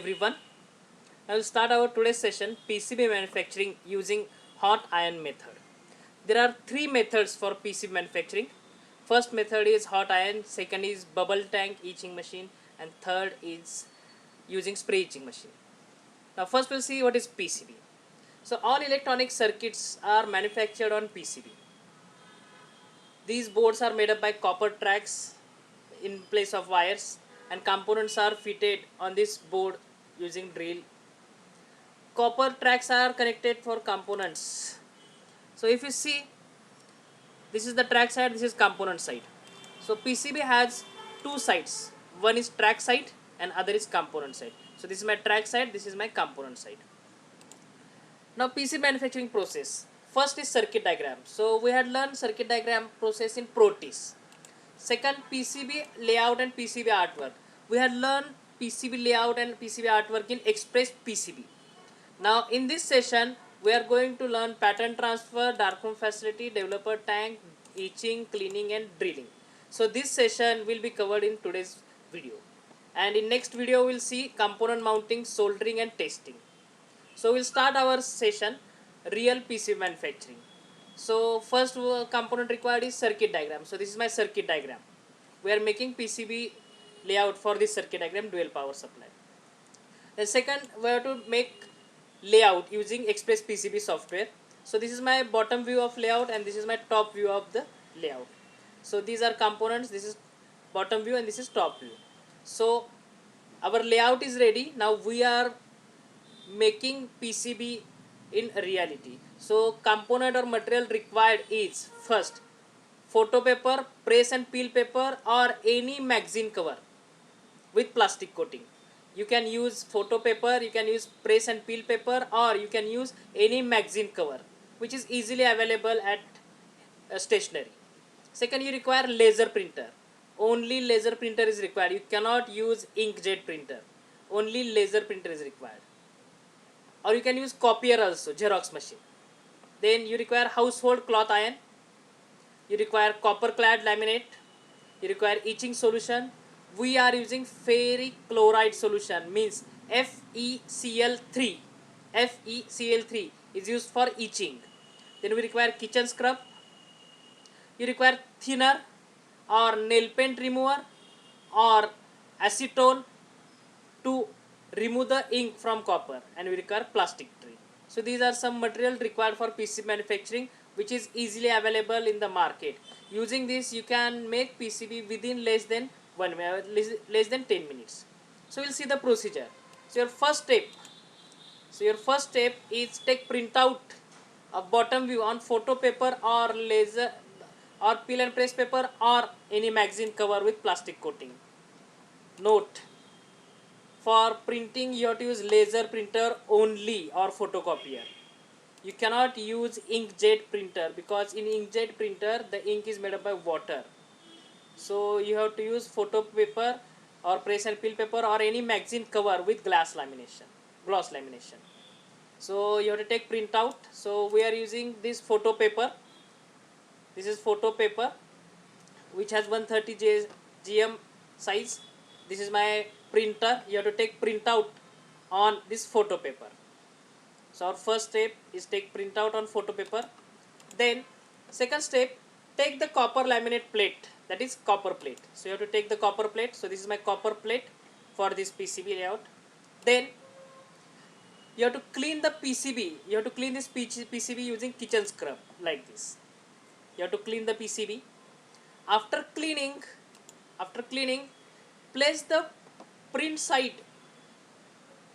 Everyone, I will start our today's session PCB manufacturing using hot iron method. There are three methods for PCB manufacturing. First method is hot iron, second is bubble tank etching machine, and third is using spray etching machine. Now first we'll see what is PCB. So all electronic circuits are manufactured on PCB. These boards are made up by copper tracks in place of wires, and components are fitted on this board using drill. Copper tracks are connected for components. So if you see, this is the track side, this is component side. So PCB has two sides, one is track side and other is component side. So this is my track side, this is my component side. Now PCB manufacturing process. First is circuit diagram. So we had learned circuit diagram process in ProTease. Second, PCB layout and PCB artwork. We had learned PCB layout and PCB artwork in Express PCB. Now in this session we are going to learn pattern transfer, darkroom facility, developer tank, etching, cleaning and drilling. So this session will be covered in today's video, and in next video we will see component mounting, soldering and testing. So we'll start our session real PCB manufacturing. So first component required is circuit diagram. So this is my circuit diagram. We are making PCB layout for this circuit diagram, dual power supply. The second, we have to make layout using Express PCB software. So this is my bottom view of layout and this is my top view of the layout. So these are components, this is bottom view and this is top view. So our layout is ready. Now we are making PCB in reality. So component or material required is first photo paper, press and peel paper or any magazine cover with plastic coating. You can use photo paper, you can use press and peel paper, or you can use any magazine cover which is easily available at stationery. Second, you require laser printer. Only laser printer is required. You cannot use inkjet printer. Only laser printer is required. Or you can use copier also, Xerox machine. Then you require household cloth iron. You require copper clad laminate. You require etching solution. We are using ferric chloride solution, means FeCl3. FeCl3 is used for etching. Then we require kitchen scrub. You require thinner or nail paint remover or acetone to remove the ink from copper, and we require plastic tray. So these are some material required for PCB manufacturing which is easily available in the market. Using this you can make PCB within less than 10 minutes. So we'll see the procedure. So your first step is take printout of bottom view on photo paper or laser or peel and press paper or any magazine cover with plastic coating. Note, for printing you have to use laser printer only or photocopier. You cannot use inkjet printer because in inkjet printer the ink is made up by water. So you have to use photo paper or press and peel paper or any magazine cover with gloss lamination. So you have to take printout. So we are using this photo paper. This is photo paper which has 130 gm size. This is my printer. You have to take printout on this photo paper. So our first step is take printout on photo paper. Then second step, take the copper laminate plate, that is copper plate. So you have to take the copper plate. So this is my copper plate for this PCB layout. Then you have to clean the PCB. You have to clean this PCB using kitchen scrub like this. You have to clean the PCB. After cleaning, place the print side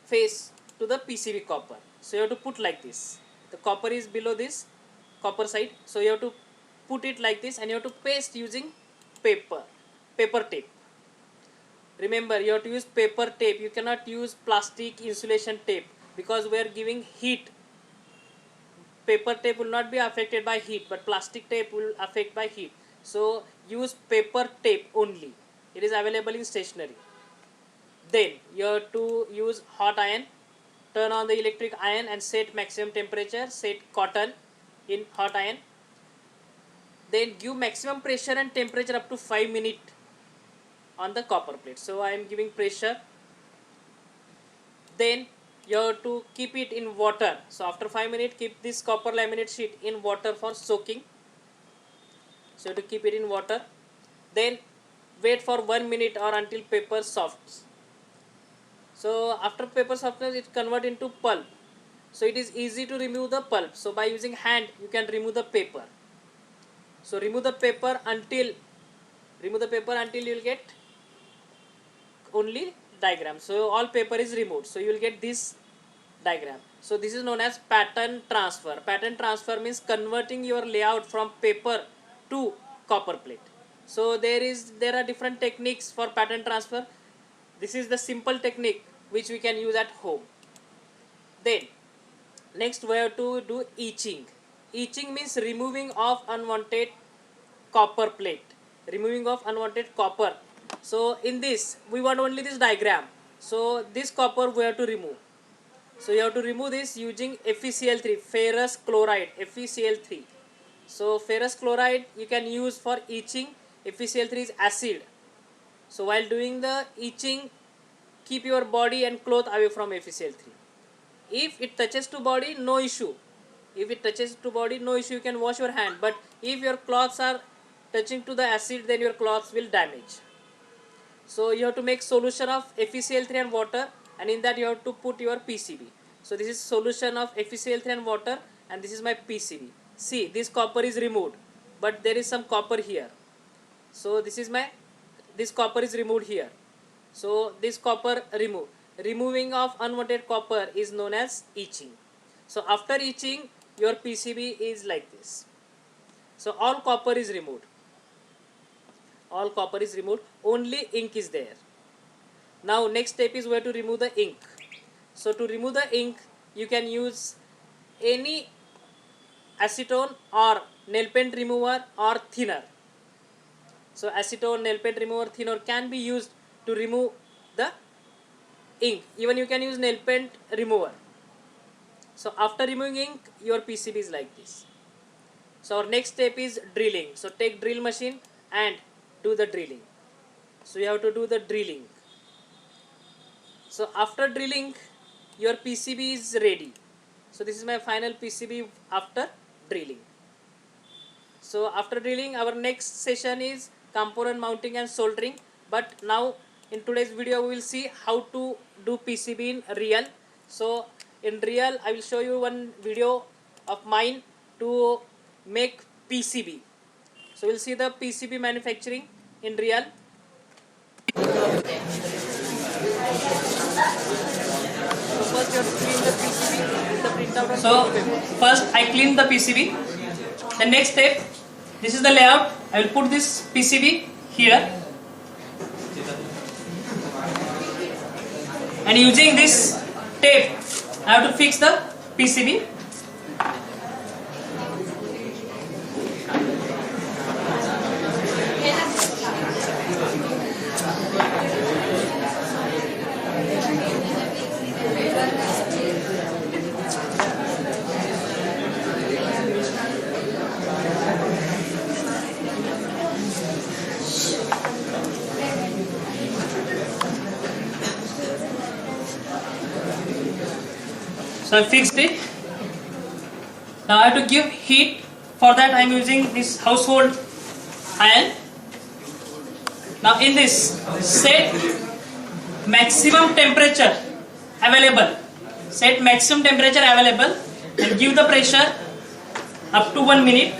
face to the PCB copper. So you have to put like this. The copper is below this copper side. So you have to put it like this and you have to paste using paper tape. Remember, you have to use paper tape. You cannot use plastic insulation tape because we are giving heat. Paper tape will not be affected by heat, but plastic tape will affect by heat. So use paper tape only. It is available in stationery. Then you have to use hot iron. Turn on the electric iron and set maximum temperature. Set cotton in hot iron. Then give maximum pressure and temperature up to 5 minutes on the copper plate. So I am giving pressure Then you have to keep it in water. So after 5 minutes, keep this copper laminate sheet in water for soaking. So you have to keep it in water. Then wait for 1 minute or until paper softs. So after paper softness, it convert into pulp. So it is easy to remove the pulp. So by using hand, you can remove the paper. So remove the paper until you will get only diagram. So all paper is removed. So you will get this diagram. So this is known as pattern transfer. Pattern transfer means converting your layout from paper to copper plate. So there are different techniques for pattern transfer. This is the simple technique which we can use at home. Then next we have to do etching. Etching means removing of unwanted copper plate. Removing of unwanted copper. So in this we want only this diagram. So this copper we have to remove. So you have to remove this using FeCl3, ferrous chloride, FeCl3. So ferrous chloride you can use for etching. FeCl3 is acid. So while doing the etching, keep your body and cloth away from FeCl3. If it touches to body, no issue. If it touches to body, no issue, you can wash your hand. But if your cloths are touching to the acid, then your cloths will damage. So you have to make solution of FeCl3 and water, and in that you have to put your PCB. So this is solution of FeCl3 and water, and this is my PCB. See, this copper is removed, but there is some copper here. So this copper is removed here. So this copper removed. Removing of unwanted copper is known as etching. So after etching, your PCB is like this. So all copper is removed. All copper is removed. Only ink is there. Now next step is where to remove the ink. So to remove the ink, you can use any acetone or nail paint remover or thinner. So acetone, nail paint remover, thinner can be used to remove the ink. Even you can use nail paint remover. So after removing ink, your PCB is like this. So our next step is drilling. So take drill machine and do the drilling. So you have to do the drilling. So after drilling, your PCB is ready. So this is my final PCB after drilling. So after drilling, our next session is component mounting and soldering. But now in today's video we will see how to do PCB in real. So in real I will show you one video of mine to make PCB. So we'll see the PCB manufacturing in real. So first you have to clean the PCB with the printout. So first I clean the PCB. The next step, this is the layout. I will put this PCB here. And using this tape, I have to fix the PCB. So I fixed it. Now I have to give heat. For that I am using this household iron. Now in this, set maximum temperature available. Set maximum temperature available and give the pressure up to 1 minute.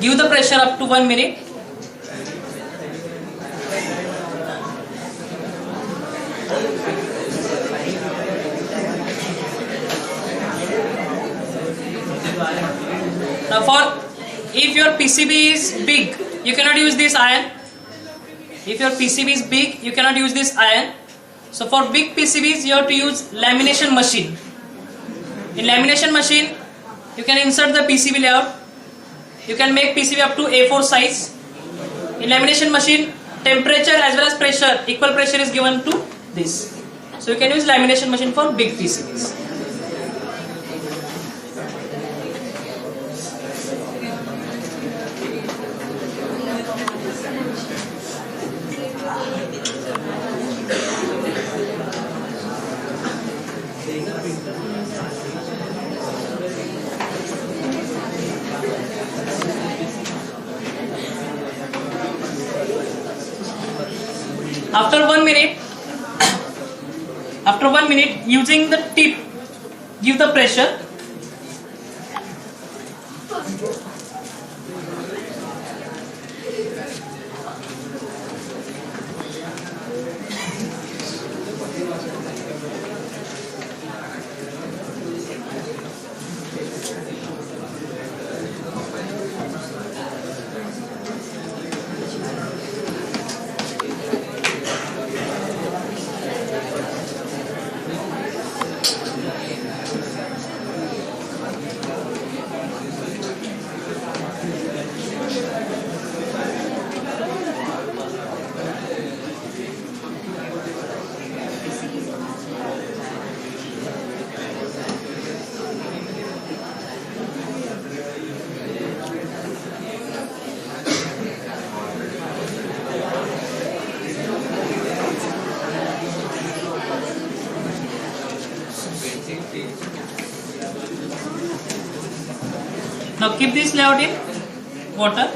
Give the pressure up to 1 minute. Now if your PCB is big, you cannot use this iron. If your PCB is big, you cannot use this iron. So for big PCBs, you have to use lamination machine. In lamination machine, you can insert the PCB layout. You can make PCB up to A4 size. In lamination machine, temperature as well as pressure, equal pressure is given to this. So you can use lamination machine for big PCBs. After 1 minute, using the tip, give the pressure. Now keep this layout in water.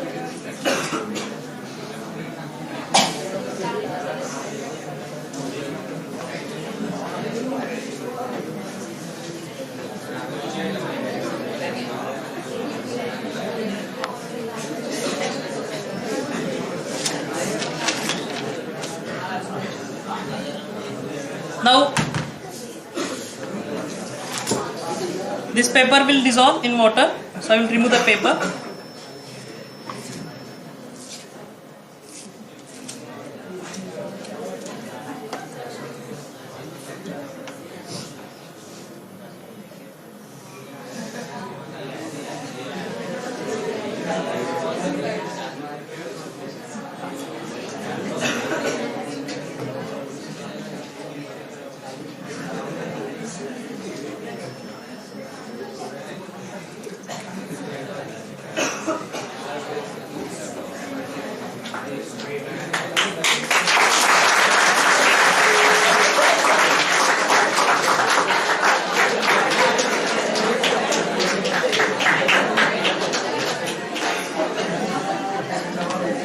Now this paper will dissolve in water, so I will remove the paper.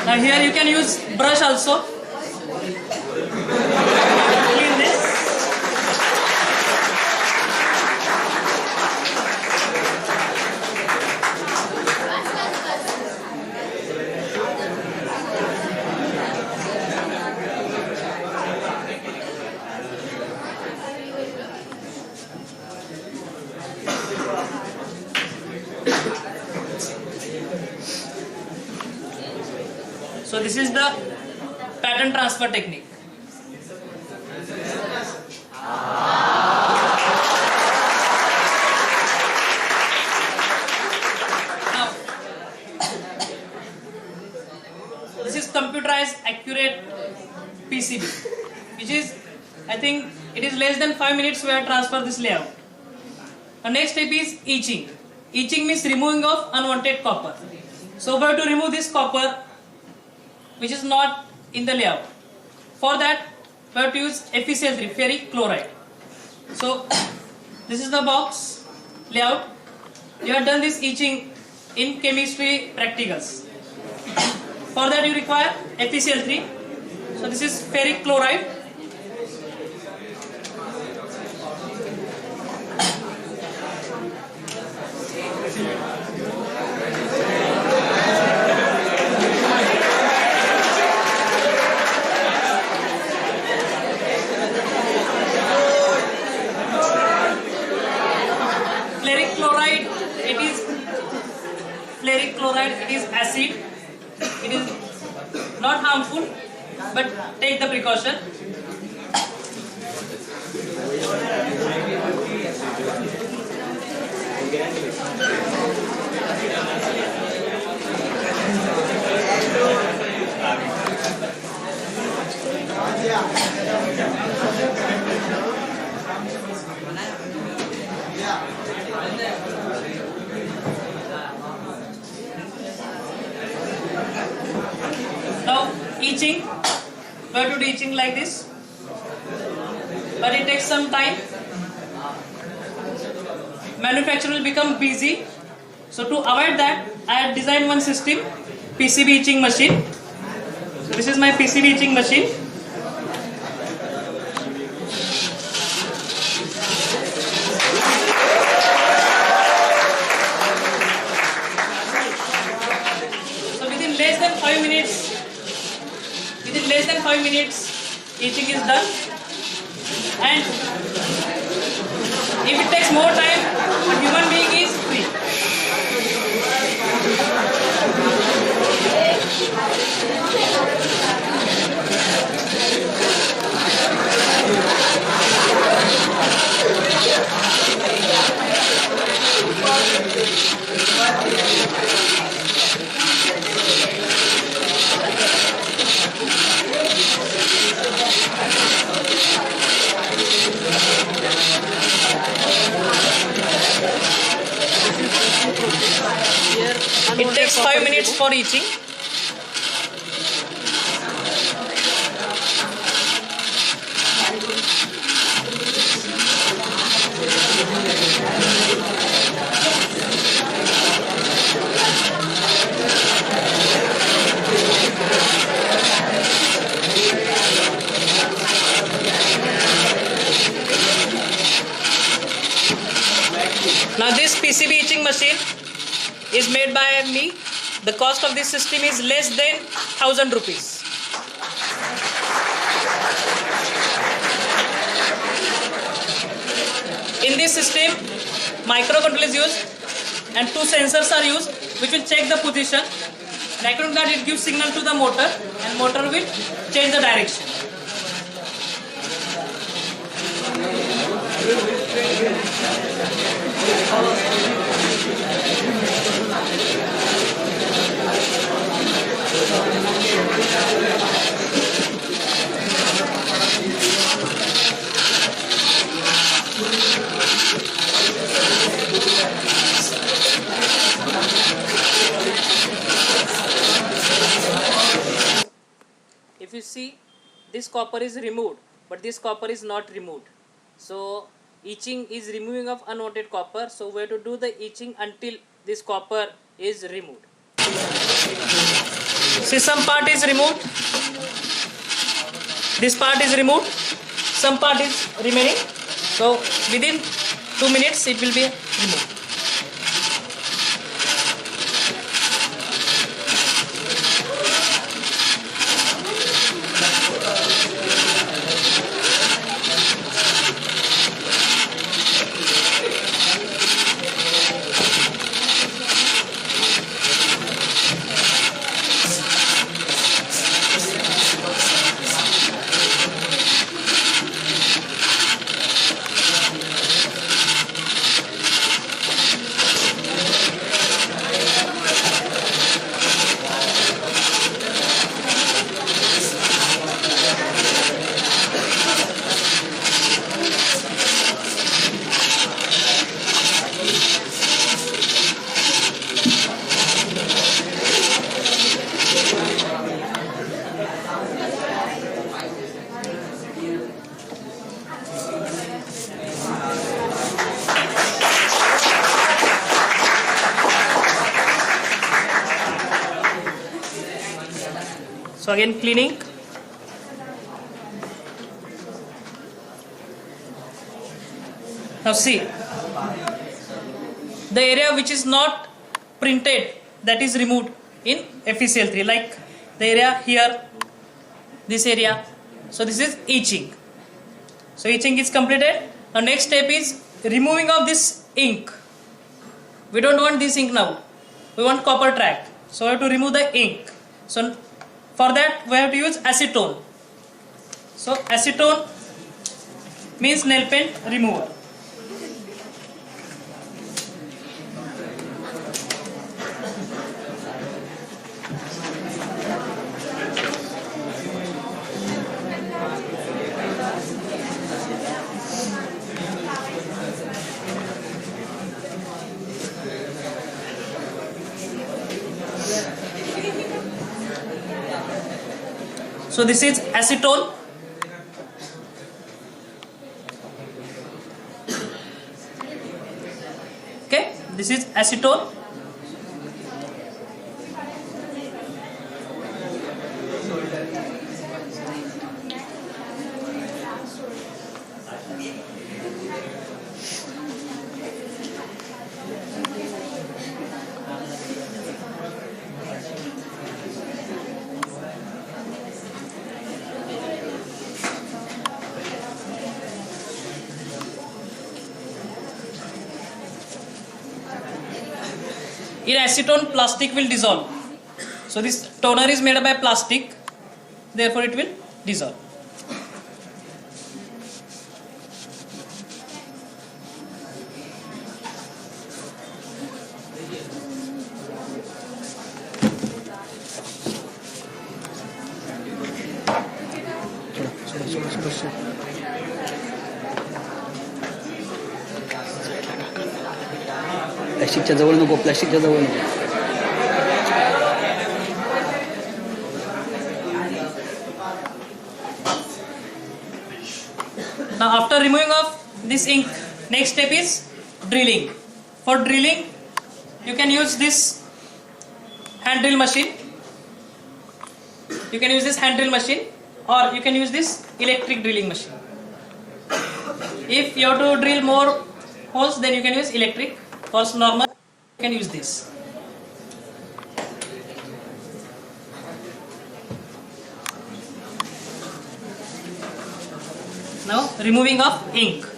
Now here you can use brush also. Clean this. So this is the pattern transfer technique. Now, this is computerized accurate PCB, which is, I think it is less than 5 minutes we have transferred this layout. The next step is etching. Etching means removing of unwanted copper. So we have to remove this copper which is not in the layout. For that we have to use FeCl3, ferric chloride. So this is the box layout. You have done this etching in chemistry practicals. For that you require FeCl3. So this is ferric chloride. Ferric chloride, it is acid. It is not harmful, but take the precaution. etching. We have to do etching like this, but it takes some time. Manufacturer will become busy. So to avoid that, I had designed one system, PCB etching machine. So this is my PCB etching machine. So within less than 5 minutes, etching is done. And if it takes more time, a human being is free. It takes 5 minutes for etching. Now this PCB etching machine is made by me. The cost of this system is less than 1000 rupees. In this system, microcontroller is used and 2 sensors are used which will check the position. And according to that, it gives signal to the motor and motor will change the direction. If you see, this copper is removed, but this copper is not removed. So etching is removing of unwanted copper. So we have to do the etching until this copper is removed. See, some part is removed. This part is removed. Some part is remaining. So within 2 minutes it will be removed. So again cleaning. Now see, the area which is not printed, that is removed in FECL3, like the area here, this area. So this is etching. So etching is completed. Now next step is removing of this ink. We don't want this ink now. We want copper track. So we have to remove the ink. So for that we have to use acetone. So acetone means nail paint remover. So this is acetone. Okay, this is acetone. In acetone, plastic will dissolve. So this toner is made by plastic, therefore it will dissolve. प्लॅस्टिकच्या जवळ नको, प्लॅस्टिकच्या जवळ नको. Now after removing of this ink, next step is drilling. For drilling, you can use this hand drill machine. You can use this hand drill machine, or you can use this electric drilling machine. If you have to drill more holes, then you can use electric. For normal, you can use this. Now removing of ink.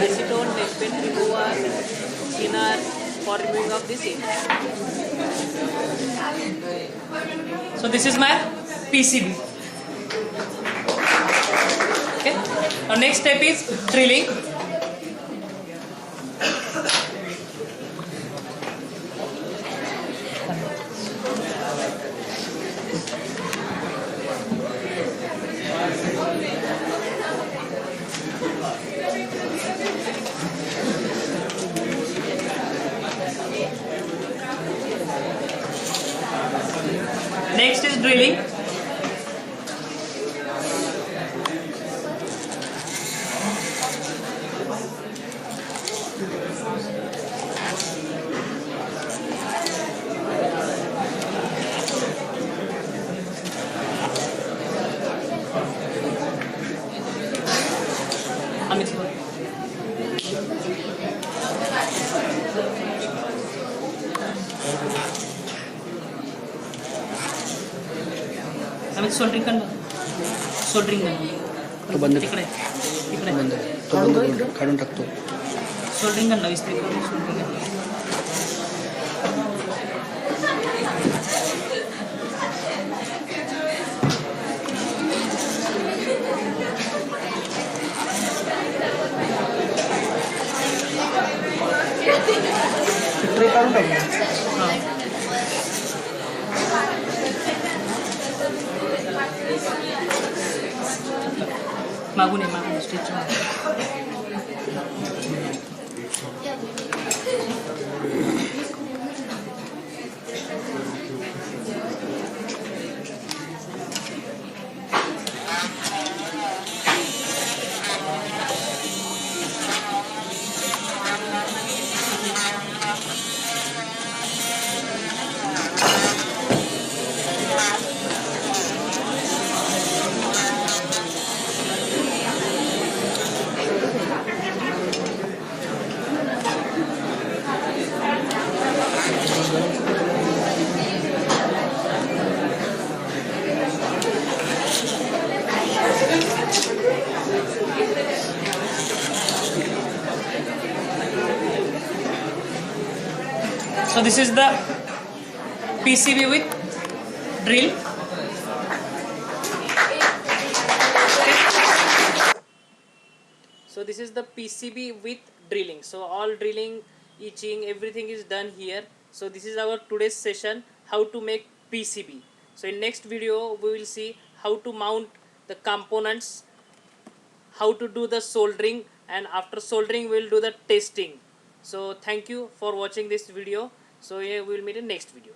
Acetone neckbend remover thinner for removing of this ink. So this is my PCB. Okay. Now next step is drilling. Next is drilling. Amit. आम्ही soldering तो बंद इकडे इकडे बंद तो बंद करून काढून टाकतो. सोल्डरिंग करणार इस्त्री करून सोल्डरिंग करणार. ट्रे काढून टाकू. मागून stitch So this is the PCB with drill. So this is the PCB with drilling. So all drilling, etching, everything is done here. So this is our today's session, how to make PCB. So in next video we will see how to mount the components, how to do the soldering, and after soldering we will do the testing. So thank you for watching this video. So yeah, we will meet in next video.